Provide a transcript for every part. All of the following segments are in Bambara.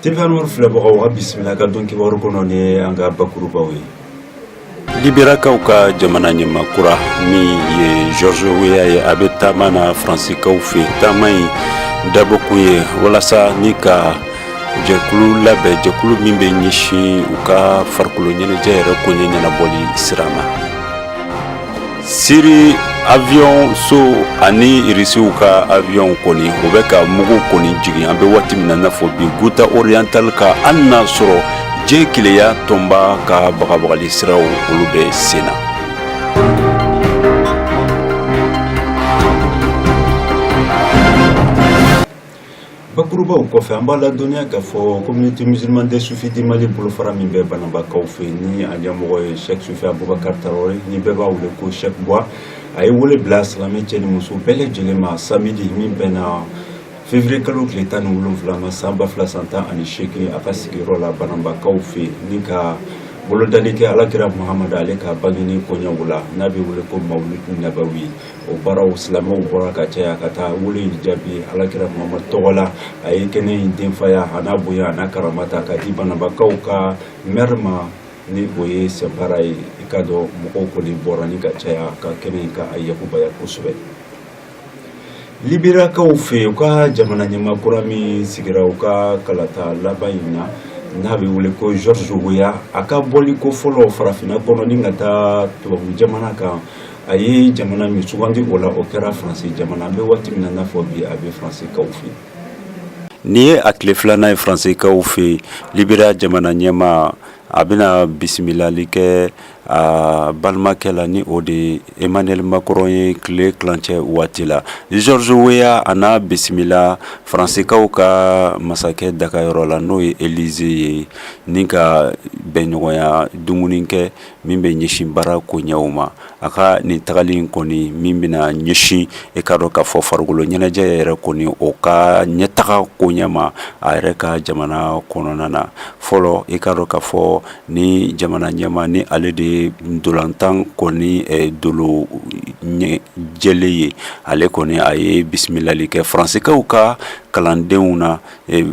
Tifanor filɛbagaw bisimila ka dɔn kibaru kɔnɔ ni an ka bakurubaw ye. Libérakaw ka jamana ɲɛmakura min ye George Weah ye a bɛ taama na Faransikaw fɛ taama in dabɔkun ye walasa ni ka jɛkulu labɛn jɛkulu min bɛ ɲɛsin u ka farikolo ɲɛnajɛ yɛrɛ koɲɛ ɲɛnabɔli sira ma. Siri avion so ani irisiw ka avion kɔni o bɛ ka mugu kɔni jigin an bɛ waati min na n'a fɔ bi Ghouta oriental ka hali n'a sɔrɔ diɲɛ keleya tɔnba ka bagabagali siraw olu bɛ sen na. Bakurubaw kɔfɛ an b'a ladɔnniya k'a fɔ communauté musulmane des soufis du Mali bolofara min bɛ Bananbakaw fɛ ni a ɲɛmɔgɔ ye Cheikh Soufi Abubakar Traoré ni bɛɛ b'a wele ko Cheikh Bois a ye wele bila silamɛ cɛ ni muso bɛɛ lajɛlen ma samedi min bɛnna février kalo tile 17 ma san 2018 a ka sigiyɔrɔ la Bananbakaw fɛ ni ka bolodali kɛ alakira Muhamadu ale ka bangeni koɲɛw la n'a bɛ wele ko Mawlid Nabawi. O baaraw silamɛw bɔra ka caya ka taa wele jaabi alakira Muhamadu tɔgɔ la a ye kɛnɛ in denfaya a n'a bonya a n'a karamata ka di Bananbakaw ka maire ma ni o ye Sɛnpara ye i ka dɔn mɔgɔw kɔni bɔra ni ka caya ka kɛnɛ in ka a yakubaya kosɛbɛ. Libérakaw fɛ u ka jamana ɲɛmakura min sigira u ka kalata laban in na n'a bɛ wele ko George Weah a ka bɔli ko fɔlɔ farafinna kɔnɔ ni ka taa tubabu jamana kan a ye jamana min sugandi o la o kɛra Faransi jamana an bɛ waati min na n'a fɔ bi a bɛ Faransikaw fɛ. Ni ye a tile filanan ye Faransikaw fɛ Libéria jamana ɲɛma a bɛna bisimilali kɛ a balimakɛ la ni o de Emmanuel Macron ye tile tilancɛ waati la. George Weah a n'a bisimila Faransikaw ka masakɛ dakayɔrɔ la n'o ye Élysée ye ni ka bɛnɲɔgɔnya dumuni kɛ min bɛ ɲɛsin baara koɲɛw ma. A ka nin tagali in kɔni min bɛna ɲɛsin e ka dɔn k'a fɔ farikolo ɲɛnajɛ yɛrɛ kɔni o ka ɲɛtaga koɲɛ ma a yɛrɛ ka jamana kɔnɔna na. Fɔlɔ e ka dɔn k'a fɔ ni jamana ɲɛma ni ale de ye ndolantan kɔni dolo jɛlen ye ale kɔni a ye bisimilali kɛ Faransikaw ka kalandenw na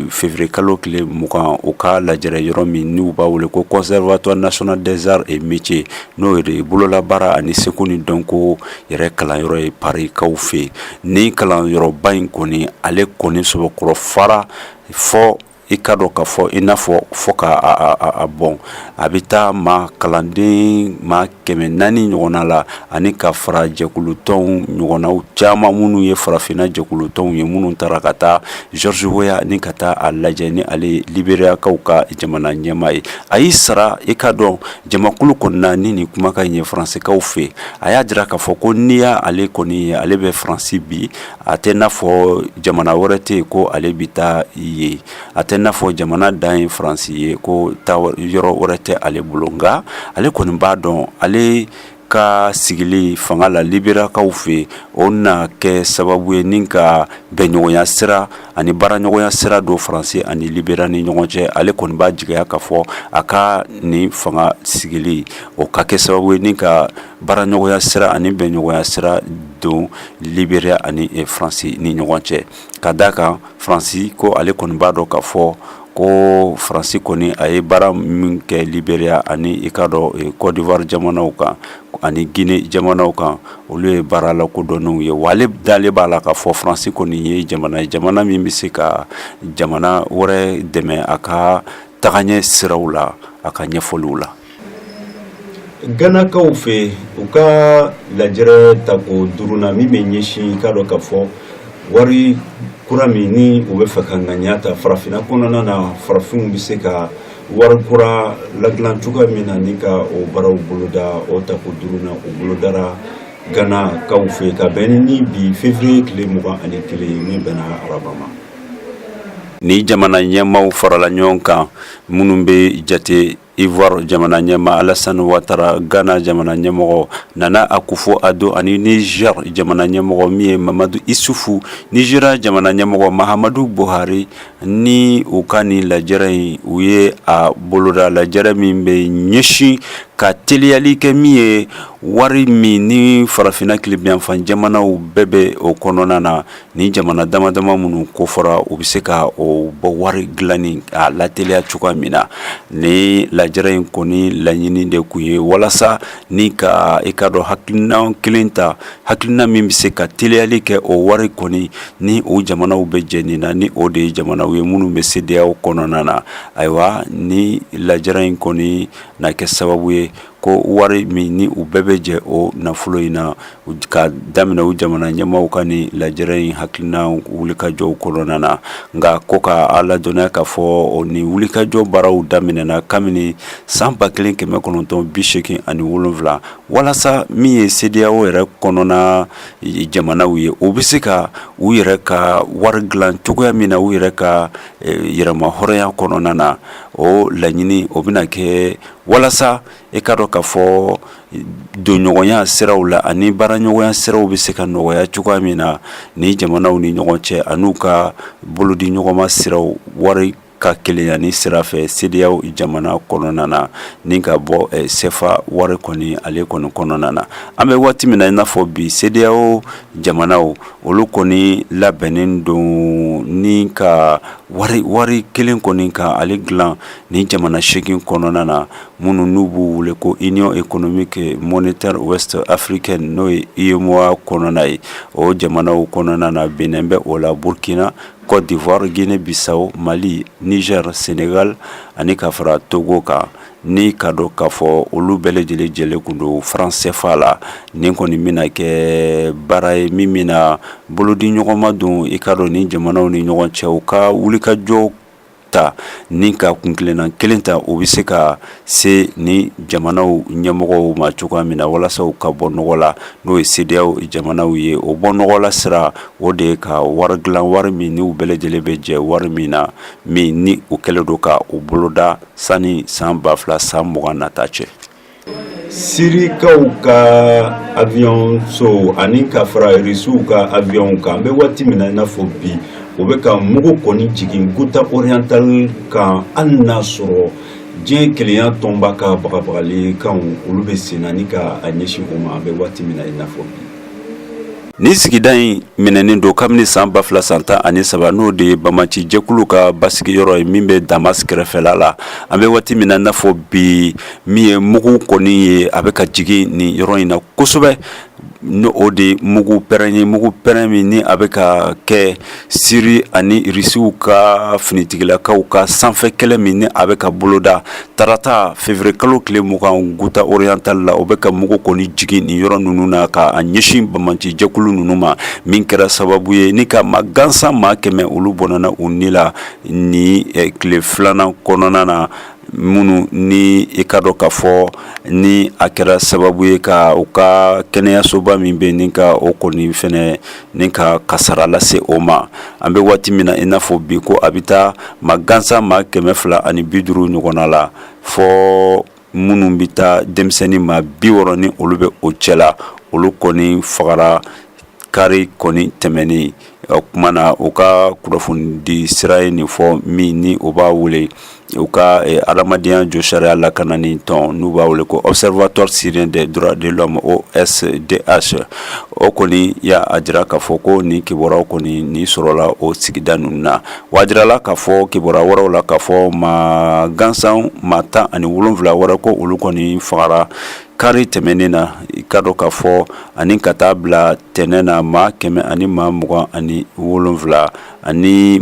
février kalo tile 20 o ka lajɛrɛ yɔrɔ min n'u b'a wele ko conservatoire national des arts et métiers n'o ye bololabaara ani seko ni dɔnko yɛrɛ kalanyɔrɔ ye Parikaw fɛ ni kalanyɔrɔba in kɔni ale kɔni sɔbɔkɔrɔ fara fɔ i ka dɔn k'a fɔ i n'a fɔ k'a bɔn a bɛ taa maa kalanden maa 400 ɲɔgɔnna la ani ka fara jɛkulutɔnw ɲɔgɔnnaw caman minnu ye farafinna jɛkulutɔnw ye minnu taara ka taa George Weah ni ka taa a lajɛ ni ale Libérakaw ka jamana ɲɛma ye a y'i sara i ka dɔn jamakulu kɔnɔna ni nin kumakan ye Faransikaw fɛ a y'a jira k'a fɔ ko n'i y'ale kɔni ye ale bɛ Faransi bi a tɛ n'a fɔ jamana wɛrɛ tɛ yen ko ale bɛ taa ye a tɛ n'a fɔ jamana dan ye Faransi ye ko taa yɔrɔ wɛrɛ tɛ ale bolo nka ale kɔni b'a dɔn ale ka sigili fanga la Libérakaw fɛ o na kɛ sababu ye ni ka bɛnɲɔgɔnya sira ani baaraɲɔgɔnya sira don Faransi ani Libéria ni ɲɔgɔn cɛ ale kɔni b'a jigiya k'a fɔ a ka nin fanga sigili o ka kɛ sababu ye ni ka baaraɲɔgɔnya sira ani bɛnɲɔgɔnya sira don Libéria ani Faransi ni ɲɔgɔn cɛ ka d'a kan Faransi ko ale kɔni b'a dɔn k'a fɔ ko Faransi kɔni a ye baara min kɛ Libéria ani i ka dɔn Côte d'Ivoire jamanaw kan ani Guinée jamanaw kan olu ye baara la kodɔnnenw ye wa ale dalen b'a la k'a fɔ Faransi kɔni ye jamana min bɛ se ka jamana wɛrɛ dɛmɛ a ka tagaɲɛ siraw la a ka ɲɛfɔliw la. Ganakaw fɛ u ka lajɛrɛ tako 5nan min bɛ ɲɛsin i ka dɔn k'a fɔ wari kura min ni o bɛ fɛ ka ŋaniya ta farafinna kɔnɔna na farafinw bɛ se ka wari kura ladilan cogoya min na ni ka o baaraw boloda o tako 5nan o bolodara Ganakaw fɛ ka bɛn ni bi février tile 21 min bɛnna araba ma. Ni jamana ɲɛmaw farala ɲɔgɔn kan minnu bɛ jate Ivoire jamana ɲɛma Alassane Ouattara, Ghana jamana ɲɛmɔgɔ Nana Akufo-Addo ani Niger jamana ɲɛmɔgɔ min ye Mamadou Issoufou, Nigeria jamana ɲɛmɔgɔ Mahamadou Buhari ni u ka nin lajɛrɛ in u ye a boloda lajɛrɛ min bɛ ɲɛsin ka teliyali kɛ min ye wari min ni farafina kilebiyanfan jamanaw bɛɛ bɛ o kɔnɔna na ni jamana dama dama minnu kofɔra u bɛ se ka o bɔ wari dilanni a lateliya cogoya min na ni lajɛrɛ in kɔni laɲini de kun ye walasa ni ka i ka dɔn hakilina kelen ta hakilina min bɛ se ka teliyali kɛ o wari kɔni ni o jamanaw bɛ jɛ nin na ni o de ye jamanaw ye minnu bɛ CEDEAO kɔnɔna na ayiwa ni lajɛrɛ in kɔni na kɛ sababu ye ko wari min ni u bɛɛ bɛ jɛ o nafolo in na ka daminɛ u jamana ɲɛmaaw ka ni lajɛrɛ in hakilina wulikajɔw kɔnɔna na nka ko ka ala dɔnniya k'a fɔ ni wulikajɔ baaraw daminɛna kabini san 1987 walasa min ye CEDEAO yɛrɛ kɔnɔna jamanaw ye o bɛ se ka u yɛrɛ ka wari dilan cogoya min na u yɛrɛ ka yɛrɛma hɔrɔnya kɔnɔna na o laɲini o bɛna kɛ walasa e ka dɔn k'a fɔ donɲɔgɔnya siraw la ani baaraɲɔgɔnya siraw bɛ se ka nɔgɔya cogoya min na ni jamanaw ni ɲɔgɔn cɛ an'u ka bolodiɲɔgɔnma siraw wari ka kelenya ni sira fɛ CEDEAO jamana kɔnɔna na ni ka bɔ CFA wari kɔni ale kɔni kɔnɔna na an bɛ waati min na i n'a fɔ bi CEDEAO jamanaw olu kɔni labɛnnen don ni ka wari kelen kɔni ka ale dilan ni jamana 8 kɔnɔna na minnu n'u b'u wele ko Union économique monétaire ouest africaine n'o ye UEMOA kɔnɔna ye o jamanaw kɔnɔna na Benin bɛ o la Burkina Côte d'Ivoire, Guinée-Bissau, Mali, Niger, Sénégal ani ka fara Togo kan ni ka dɔn k'a fɔ olu bɛɛ lajɛlen jɛlen kun don franc CFA la ni kɔni bɛna kɛ baara ye min bɛna bolodiɲɔgɔnma don i ka dɔn ni jamanaw ni ɲɔgɔn cɛ u ka wulikajɔ ta ni ka kunkilenna kelen ta o bɛ se ka se ni jamanaw ɲɛmɔgɔw ma cogoya min na walasa u ka bɔ nɔgɔ la n'o ye CEDEAO jamanaw ye o bɔ nɔgɔ la sira o de ye ka wari dilan wari min ni u bɛɛ lajɛlen bɛ jɛ wari min na min ni u kɛlen don ka u boloda sani san 2000 san 20 nata cɛ. Sirikaw ka avion so ani ka fara Irisiw ka avion kan bɛ waati min na i n'a fɔ bi o bɛ ka mugu kɔni jigin Guta oriental kan hali n'a sɔrɔ diɲɛ kelenya tɔnba ka bagabagali kan olu bɛ sen na ni ka a ɲɛsin o ma an bɛ waati min na i n'a fɔ bi. Ni sigida in minɛnen don kabini san 2013 n'o de ye Bamaci jɛkulu ka basigiyɔrɔ ye min bɛ Damas kɛrɛfɛla la an bɛ waati min na i n'a fɔ bi min ye mugu kɔni ye a bɛ ka jigin nin yɔrɔ in na kosɛbɛ no o de mugu pɛrɛn min ni a bɛ ka kɛ Siri ani Irisiw ka finitigilakaw ka sanfɛ kɛlɛ min ni a bɛ ka boloda tarata février kalo tile 20 Guta oriental la o bɛ ka mugu kɔni jigin nin yɔrɔ ninnu na ka a ɲɛsin Bamaci jɛkulu ninnu ma min kɛra sababu ye ni ka maa gansan maa 100 olu bɔnna u ni la ni tile 2nan kɔnɔna na minnu ni i ka dɔn k'a fɔ ni a kɛra sababu ye ka u ka kɛnɛyasoba min bɛ ni ka o kɔni fɛnɛ ni ka kasara lase o ma an bɛ waati min na i n'a fɔ bi ko a bɛ taa maa gansan maa 250 ɲɔgɔnna la fɔ minnu bɛ taa denmisɛnnin maa 60 ni olu bɛ o cɛ la olu kɔni fagara kari kɔni tɛmɛnen o kuma na u ka kunnafoni sira ye nin fɔ min ni o b'a wele u ka adamadenya jɔ sariya lakanani tɔn n'u b'a wele ko Observatoire Syrien des droits de l'homme OSDH o kɔni y'a jira k'a fɔ ko ni kibaruyaw kɔni ni sɔrɔla o sigida ninnu na wa jirala k'a fɔ kibaruya wɛrɛw la k'a fɔ maa gansan maa 17 wɛrɛ ko olu kɔni fagara kari tɛmɛnen na i ka dɔn k'a fɔ ani ka taa bila tɛnɛ na maa 127 ani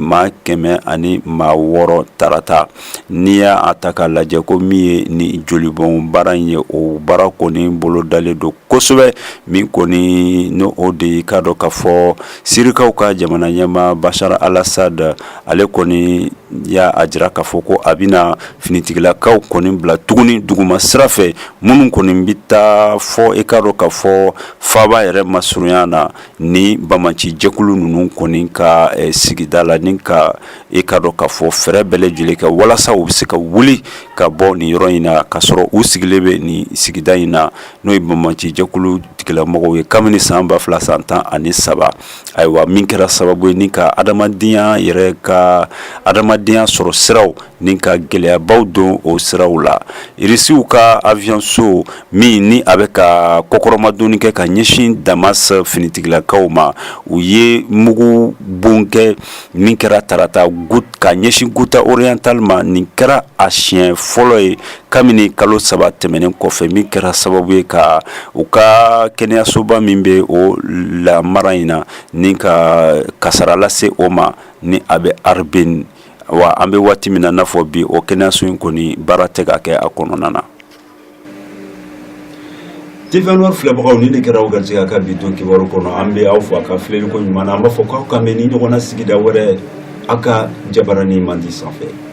maa 106 tarata n'i y'a ta k'a lajɛ ko min ye ni jolibɔn baara in ye o baara kɔni bolo dalen don kosɛbɛ min kɔni no o de i ka dɔn k'a fɔ sirikaw ka jamana ɲɛmaa Bashar al-Assad ale kɔni y'a jira k'a fɔ ko a bɛna finitigilakaw kɔni bila tuguni duguma sira fɛ minnu kɔni bɛ taa fɔ i ka dɔn k'a fɔ faaba yɛrɛ masurunya na ni Bamaci jɛkulu ninnu ninnu kɔni ka sigida la ni ka ka dɔn k'a fɔ fɛrɛ bɛɛ lajɛlen kɛ walasa u bɛ se ka wuli ka bɔ nin yɔrɔ in na k'a sɔrɔ u sigilen bɛ nin sigida in na n'o ye Banbanci jɛkulu tigilamɔgɔw ye kabini san 2013 ayiwa min kɛra sababu ye ni ka adamadenya yɛrɛ ka adamadenya sɔrɔ siraw ni ka gɛlɛyabaw don o siraw la irisiw ka avion so min ni a bɛ ka kɔkɔrɔmadonni kɛ ka ɲɛsin Damas finitigilakaw ma u ye mugu bon kɛ min kɛra tarata ka ɲɛsin Guta Oriental ma nin kɛra a siɲɛ fɔlɔ ye kabini kalo 3 tɛmɛnen kɔfɛ min kɛra sababu ye ka u ka kɛnɛyasoba min bɛ o lamara in na ni ka kasara lase o ma ni a bɛ Arbin wa an bɛ waati min na n'a fɔ bi o kɛnɛyaso in kɔni baara tɛ ka kɛ a kɔnɔna na. TV Noir filɛbagaw ni ne kɛra aw garijɛgɛ ka bi to kibaru kɔnɔ an bɛ aw fo a ka filɛliko ɲuman na an b'a fɔ k'aw ka mɛn ni ɲɔgɔnna sigida wɛrɛ a ka Jabaranin Mandi sanfɛ.